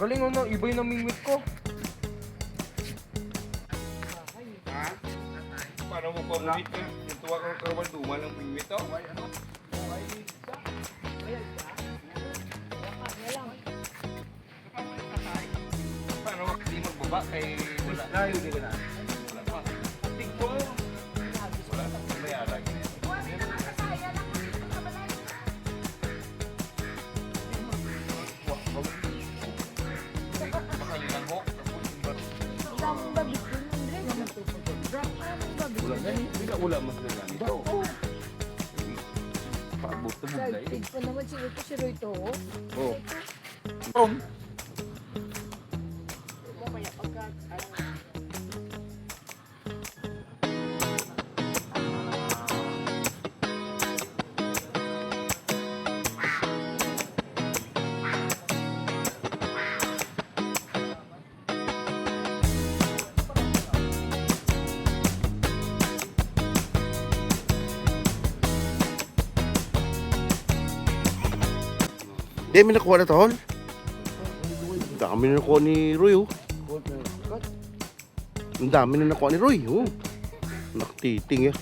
Galing ano, iba yung namingwit ko. Ha? Paano mo pa mumit ka? Yung tuwa kang kawan duman ang mingwit to? Paano di magbaba kay wala? Layo din na. Wala pa. Tingko. Wala pa. May arag. Makalilang ho. Wala gani. Bila wala mas na ganito. Paabot na buglay. Salted pa naman si Roy to. Oh. From. Mamaya pagka, Hindi, may nakuha na tol. Ang dami na nakuha ni Roy, oh. Ang dami na nakuha ni Roy, oh. Naktiting, eh.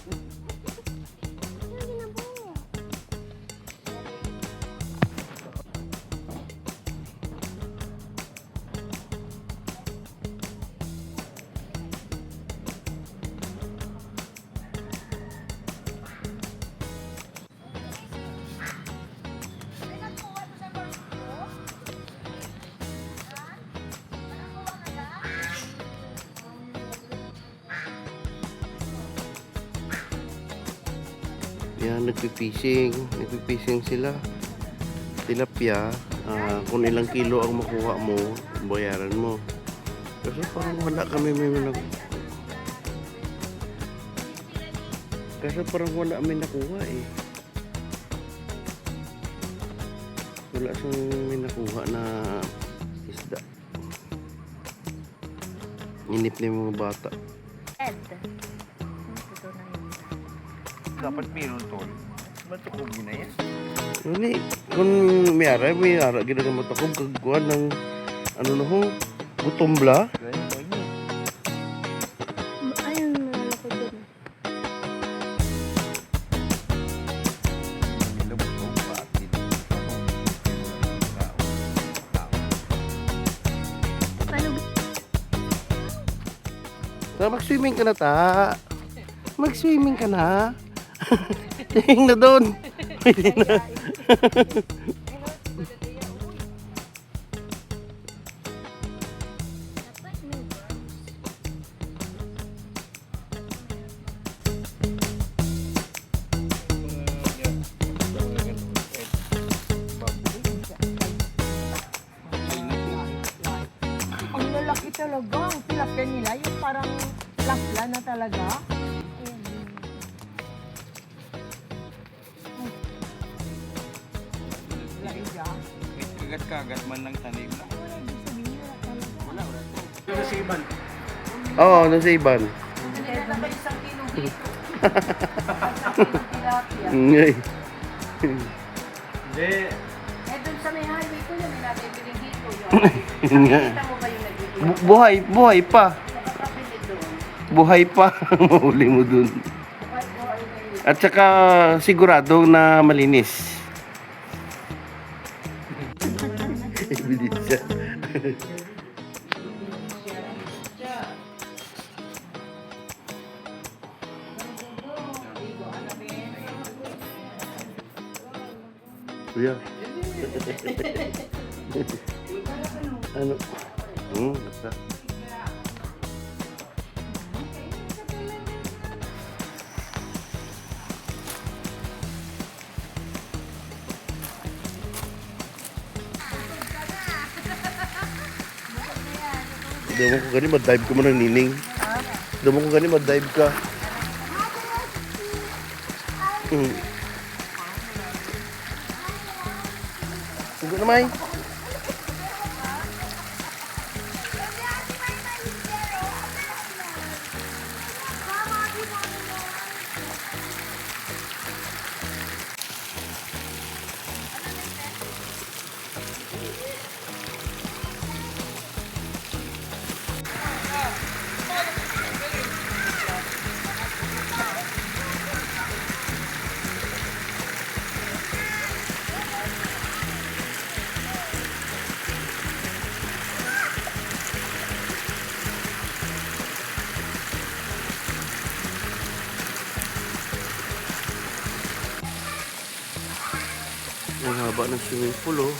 Yan, nagpipishing sila. Tilapia, kung ilang kilo ang makuha mo, bayaran mo. Kasi parang wala kami may nakuha eh. Wala siyang may nakuha na isda. Inip na yung mga bata. Ed. Dapat meron tol. Matukob na yan. Ini, kung may ara ginagawa matakog kagkuhan ng ano na ho, gutombla. Ayun, malaki doon. Paano Mag-swimming ka na ta. Mag-swimming ka na. Tingin na doon. Pwede na. Ang lalaki talaga. Ang tilapia nila, yung parang lapla na talaga. Laiga. Kagat-kagat man lang tanim na. Wala din sabihin nila talaga. Sa Siban. Oo, nasa iban. Kaya na ba isang kilo dito? Isang kilo tilapia. Ngay. Hindi. Eh, dun sa may highway ko yun, may nabibili dito yun. Nakita mo ba yung nagiging? Buhay pa. Nakakabili doon. Buhay pa. Mahuli mo dun. Buhay na yun. At saka sigurado na malinis. Bilis siya. Kuya. Ano? Basta. Daw mo ko gani mad-dive ka mo ng nining. Daw mo ko gani mad-dive ka. Sige na may. Haba ng swimming pool, oh.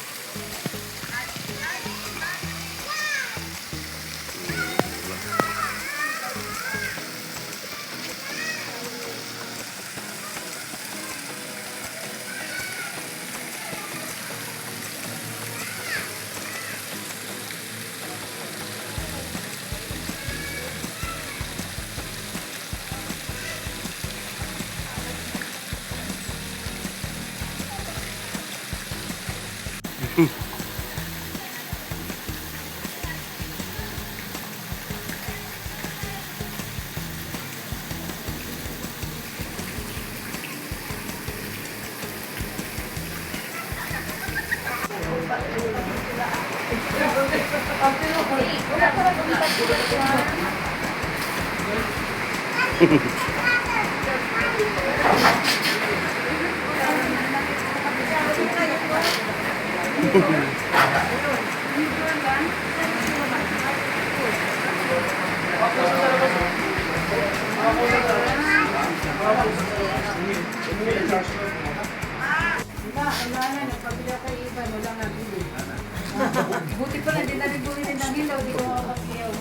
Buti pa lang, di na rin bumili ng hilaw, di ko makakakiyaw.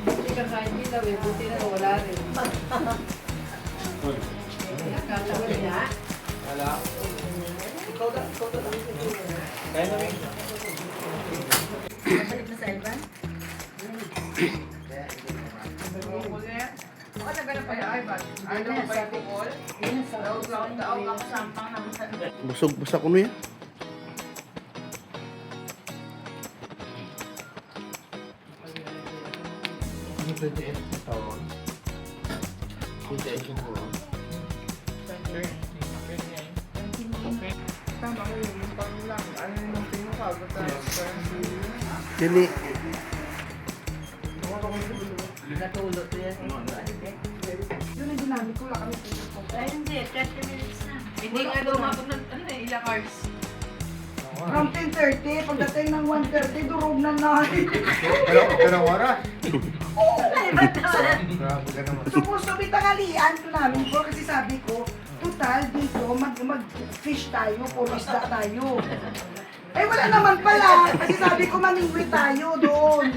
Buti ka kahit hilaw eh, buti na wala rin. Kakawin na. Balik na sa Ivan? Ako nagana pa yung Ivan. Ano ba yung bukol? Daog lang sampang naman sa Busog basta ko yan. Tama ko yung panglang. Ano yung pinukagot sa Dili. Natulog to yan. Yun ang ginamit ko lang kami pinukagot. Ay, hindi. 30 minutes na. Hindi nga dumabot ng ilang hours. From 10:30, pagdating ng 1:30, durog na natin. Pero wala. Sumusubi tanghalian ko namin po kasi sabi ko, total dito mag-fish tayo, puro isda tayo. Eh wala naman pala, kasi sabi ko maningwi tayo doon.